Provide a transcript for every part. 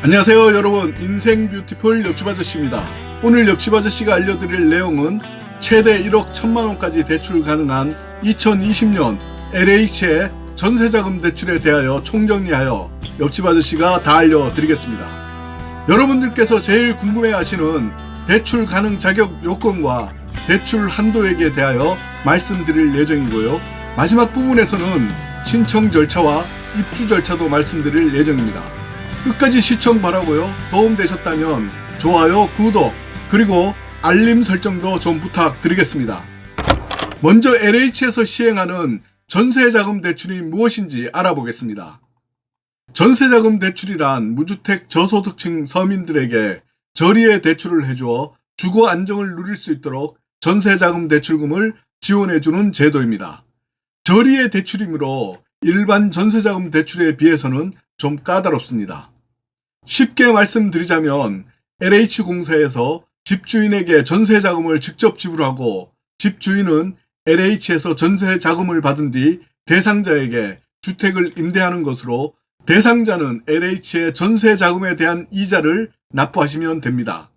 안녕하세요 여러분, 인생 뷰티풀 옆집 아저씨입니다. 오늘 옆집 아저씨가 알려드릴 내용은 최대 1억 1000만원까지 대출 가능한 2020년 LH의 전세자금 대출에 대하여 총정리하여 옆집 아저씨가 다 알려드리겠습니다. 여러분들께서 제일 궁금해하시는 대출 가능 자격 요건과 대출 한도액에 대하여 말씀드릴 예정이고요. 마지막 부분에서는 신청 절차와 입주 절차도 말씀드릴 예정입니다. 끝까지 시청 바라고요. 도움되셨다면 좋아요, 구독, 그리고 알림 설정도 좀 부탁드리겠습니다. 먼저 LH에서 시행하는 전세자금 대출이 무엇인지 알아보겠습니다. 전세자금 대출이란 무주택 저소득층 서민들에게 저리에 대출을 해주어 주거 안정을 누릴 수 있도록 전세자금 대출금을 지원해주는 제도입니다. 저리의 대출이므로 일반 전세자금 대출에 비해서는 좀 까다롭습니다. 쉽게 말씀드리자면 LH공사에서 집주인에게 전세자금을 직접 지불하고 집주인은 LH에서 전세자금을 받은 뒤 대상자에게 주택을 임대하는 것으로 대상자는 LH의 전세자금에 대한 이자를 납부하시면 됩니다.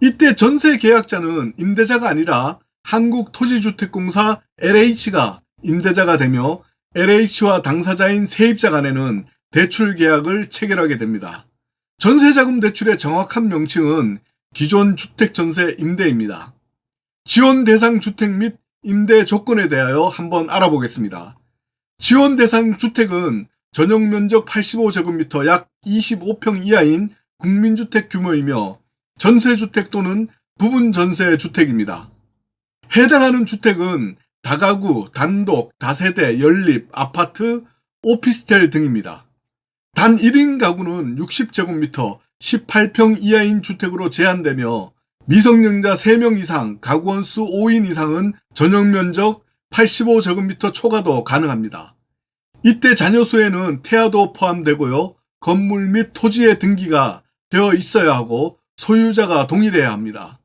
이때 전세계약자는 임대자가 아니라 한국토지주택공사 LH가 임대자가 되며 LH와 당사자인 세입자 간에는 대출계약을 체결하게 됩니다. 전세자금 대출의 정확한 명칭은 기존 주택 전세 임대입니다. 지원 대상 주택 및 임대 조건에 대하여 한번 알아보겠습니다. 지원 대상 주택은 전용 면적 85제곱미터 약 25평 이하인 국민주택 규모이며 전세주택 또는 부분 전세주택입니다. 해당하는 주택은 다가구, 단독, 다세대, 연립, 아파트, 오피스텔 등입니다. 단 1인 가구는 60제곱미터 18평 이하인 주택으로 제한되며 미성년자 3명 이상, 가구원 수 5인 이상은 전용 면적 85제곱미터 초과도 가능합니다. 이때 자녀 수에는 태아도 포함되고요. 건물 및 토지의 등기가 되어 있어야 하고 소유자가 동일해야 합니다.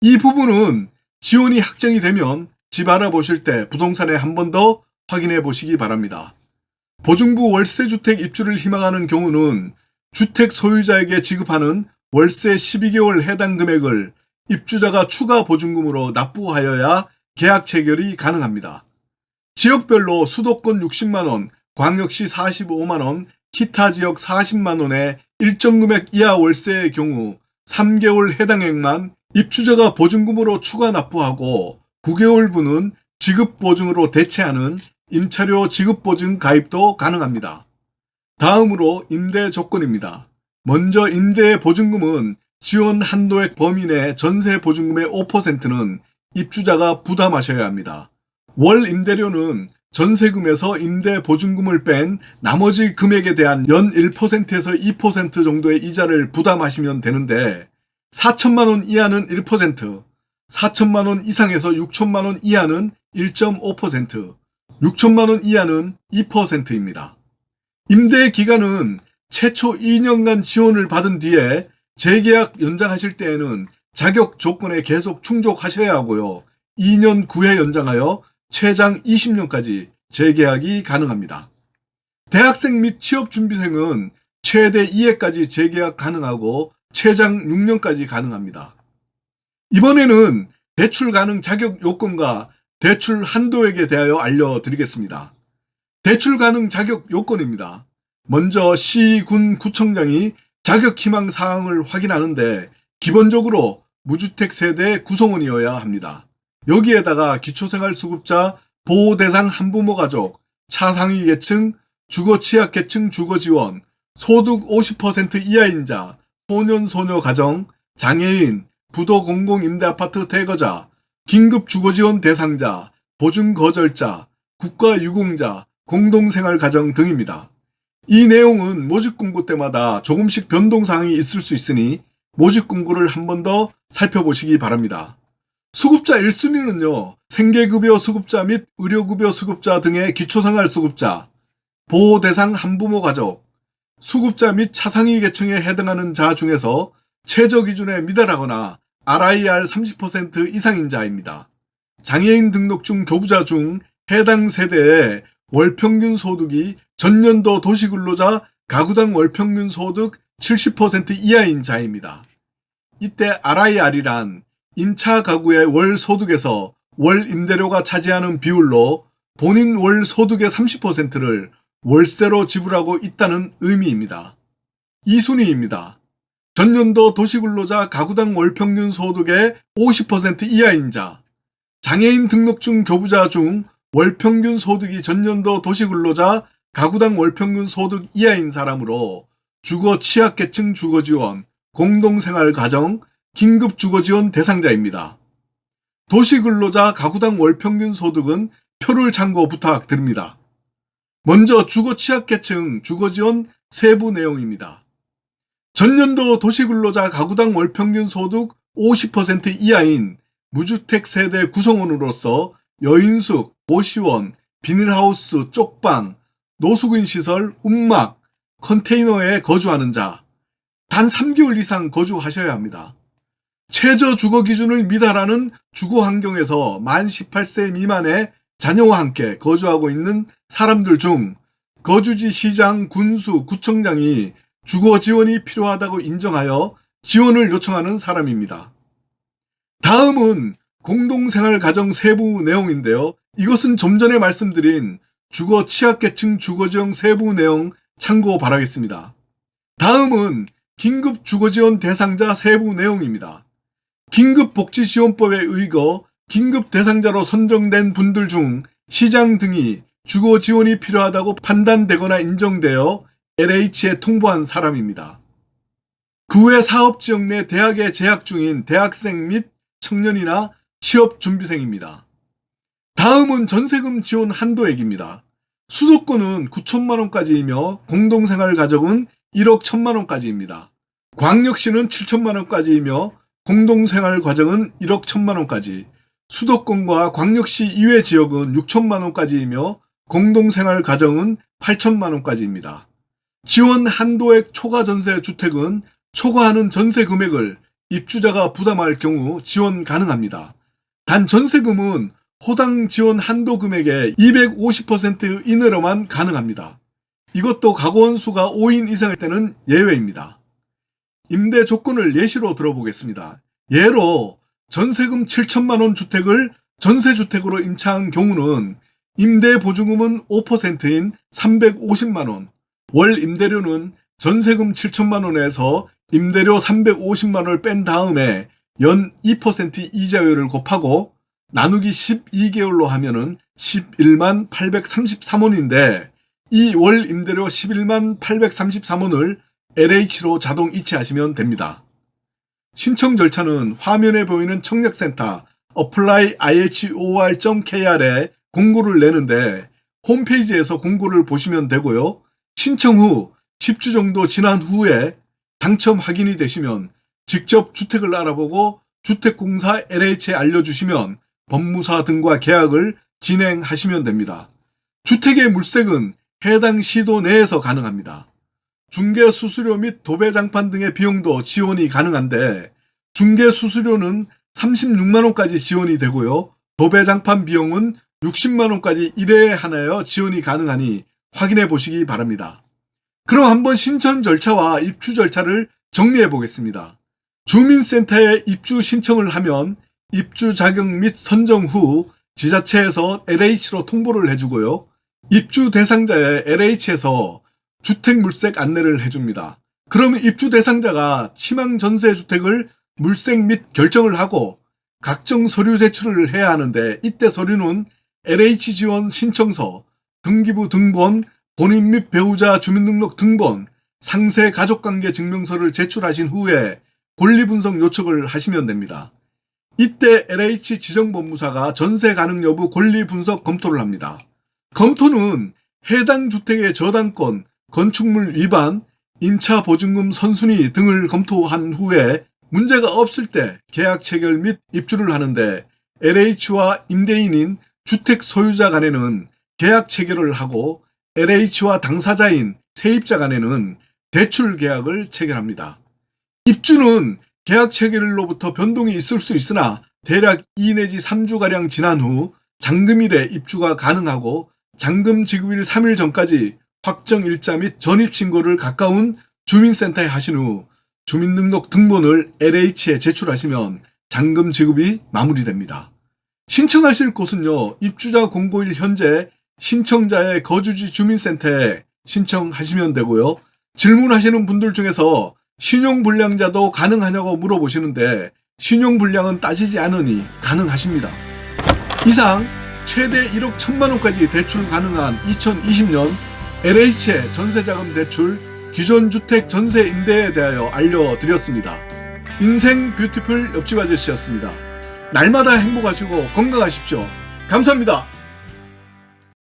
이 부분은 지원이 확정이 되면 집 알아보실 때 부동산에 한 번 더 확인해 보시기 바랍니다. 보증부 월세주택 입주를 희망하는 경우는 주택 소유자에게 지급하는 월세 12개월 해당 금액을 입주자가 추가 보증금으로 납부하여야 계약 체결이 가능합니다. 지역별로 수도권 60만원, 광역시 45만원, 기타 지역 40만원의 일정 금액 이하 월세의 경우 3개월 해당액만 입주자가 보증금으로 추가 납부하고 9개월분은 지급보증으로 대체하는 임차료 지급보증 가입도 가능합니다. 다음으로 임대 조건입니다. 먼저 임대의 보증금은 지원 한도액 범위 내 전세 보증금의 5%는 입주자가 부담하셔야 합니다. 월 임대료는 전세금에서 임대 보증금을 뺀 나머지 금액에 대한 연 1%에서 2% 정도의 이자를 부담하시면 되는데 4천만원 이하는 1%, 4천만원 이상에서 6천만원 이하는 1.5%, 6천만원 이하는 2%입니다. 임대 기간은 최초 2년간 지원을 받은 뒤에 재계약 연장하실 때에는 자격 조건에 계속 충족하셔야 하고요. 2년 9회 연장하여 최장 20년까지 재계약이 가능합니다. 대학생 및 취업준비생은 최대 2회까지 재계약 가능하고 최장 6년까지 가능합니다. 이번에는 대출 가능 자격 요건과 대출 한도액에 대하여 알려드리겠습니다. 대출 가능 자격 요건입니다. 먼저 시, 군, 구청장이 자격 희망 사항을 확인하는데 기본적으로 무주택 세대 구성원이어야 합니다. 여기에다가 기초생활수급자, 보호대상 한부모 가족, 차상위 계층, 주거 취약계층 주거지원, 소득 50% 이하인 자, 소년 소녀 가정, 장애인, 부도 공공임대아파트 대거자, 긴급주거지원 대상자, 보증거절자, 국가유공자, 공동생활가정 등입니다. 이 내용은 모집공고 때마다 조금씩 변동사항이 있을 수 있으니 모집공고를 한 번 더 살펴보시기 바랍니다. 수급자 1순위는요. 생계급여 수급자 및 의료급여 수급자 등의 기초생활수급자, 보호대상 한부모 가족, 수급자 및 차상위 계층에 해당하는 자 중에서 최저기준에 미달하거나 RIR 30% 이상인 자입니다. 장애인 등록 중 교부자 중 해당 세대의 월평균 소득이 전년도 도시근로자 가구당 월평균 소득 70% 이하인 자입니다. 이때 RIR이란 임차 가구의 월 소득에서 월 임대료가 차지하는 비율로 본인 월 소득의 30%를 월세로 지불하고 있다는 의미입니다. 2순위입니다. 전년도 도시근로자 가구당 월평균 소득의 50% 이하인 자, 장애인 등록증 교부자 중 월평균 소득이 전년도 도시근로자 가구당 월평균 소득 이하인 사람으로 주거 취약계층 주거지원, 공동생활가정, 긴급주거지원 대상자입니다. 도시근로자 가구당 월평균 소득은 표를 참고 부탁드립니다. 먼저 주거 취약계층 주거지원 세부 내용입니다. 전년도 도시근로자 가구당 월평균 소득 50% 이하인 무주택 세대 구성원으로서 여인숙, 고시원, 비닐하우스, 쪽방, 노숙인 시설, 움막, 컨테이너에 거주하는 자, 단 3개월 이상 거주하셔야 합니다. 최저 주거 기준을 미달하는 주거 환경에서 만 18세 미만의 자녀와 함께 거주하고 있는 사람들 중 거주지 시장, 군수, 구청장이 주거 지원이 필요하다고 인정하여 지원을 요청하는 사람입니다. 다음은 공동생활가정 세부 내용인데요. 이것은 좀 전에 말씀드린 주거 취약계층 주거지원 세부 내용 참고 바라겠습니다. 다음은 긴급주거지원 대상자 세부 내용입니다. 긴급복지지원법에 의거 긴급 대상자로 선정된 분들 중 시장 등이 주거 지원이 필요하다고 판단되거나 인정되어 LH에 통보한 사람입니다. 그 외 사업지역 내 대학에 재학 중인 대학생 및 청년이나 취업준비생입니다. 다음은 전세금 지원 한도액입니다. 수도권은 9천만 원까지이며 공동생활가정은 1억 1천만 원까지입니다. 광역시는 7천만 원까지이며 공동생활가정은 1억 1천만 원까지, 수도권과 광역시 이외 지역은 6천만 원까지이며 공동생활가정은 8천만 원까지입니다. 지원 한도액 초과 전세 주택은 초과하는 전세 금액을 입주자가 부담할 경우 지원 가능합니다. 단 전세금은 호당 지원 한도 금액의 250% 이내로만 가능합니다. 이것도 가구원 수가 5인 이상일 때는 예외입니다. 임대 조건을 예시로 들어보겠습니다. 예로 전세금 7천만 원 주택을 전세주택으로 임차한 경우는 임대 보증금은 5%인 350만 원, 월 임대료는 전세금 7천만 원에서 임대료 350만 원을 뺀 다음에 연 2% 이자율을 곱하고 나누기 12개월로 하면은 11만 833원인데 이 월 임대료 11만 833원을 LH로 자동 이체하시면 됩니다. 신청 절차는 화면에 보이는 청약센터 apply.ihor.kr에 공고를 내는데 홈페이지에서 공고를 보시면 되고요. 신청 후 10주 정도 지난 후에 당첨 확인이 되시면 직접 주택을 알아보고 주택공사 LH에 알려주시면 법무사 등과 계약을 진행하시면 됩니다. 주택의 물색은 해당 시도 내에서 가능합니다. 중개수수료 및 도배장판 등의 비용도 지원이 가능한데 중개수수료는 36만원까지 지원이 되고요. 도배장판 비용은 60만원까지 1회에 하나여 지원이 가능하니 확인해 보시기 바랍니다. 그럼 한번 신청 절차와 입주 절차를 정리해 보겠습니다. 주민센터에 입주 신청을 하면 입주 자격 및 선정 후 지자체에서 LH로 통보를 해주고요. 입주 대상자의 LH에서 주택 물색 안내를 해줍니다. 그러면 입주 대상자가 희망 전세주택을 물색 및 결정을 하고 각종 서류 제출을 해야 하는데 이때 서류는 LH 지원 신청서, 등기부 등본, 본인 및 배우자 주민등록 등본, 상세 가족관계 증명서를 제출하신 후에 권리분석 요청을 하시면 됩니다. 이때 LH 지정법무사가 전세 가능 여부 권리분석 검토를 합니다. 검토는 해당 주택의 저당권, 건축물 위반, 임차 보증금 선순위 등을 검토한 후에 문제가 없을 때 계약 체결 및 입주를 하는데 LH와 임대인인 주택 소유자 간에는 계약 체결을 하고 LH와 당사자인 세입자 간에는 대출 계약을 체결합니다. 입주는 계약 체결일로부터 변동이 있을 수 있으나 대략 2 내지 3주가량 지난 후 잔금일에 입주가 가능하고 잔금 지급일 3일 전까지 확정 일자 및 전입신고를 가까운 주민센터에 하신 후 주민등록 등본을 LH에 제출하시면 잔금 지급이 마무리됩니다. 신청하실 곳은요, 입주자 공고일 현재 신청자의 거주지 주민센터에 신청하시면 되고요. 질문하시는 분들 중에서 신용불량자도 가능하냐고 물어보시는데 신용불량은 따지지 않으니 가능하십니다. 이상 최대 1억 1천만 원까지 대출 가능한 2020년 LH의 전세자금 대출 기존 주택 전세 임대에 대하여 알려드렸습니다. 인생 뷰티풀 옆집 아저씨였습니다. 날마다 행복하시고 건강하십시오. 감사합니다.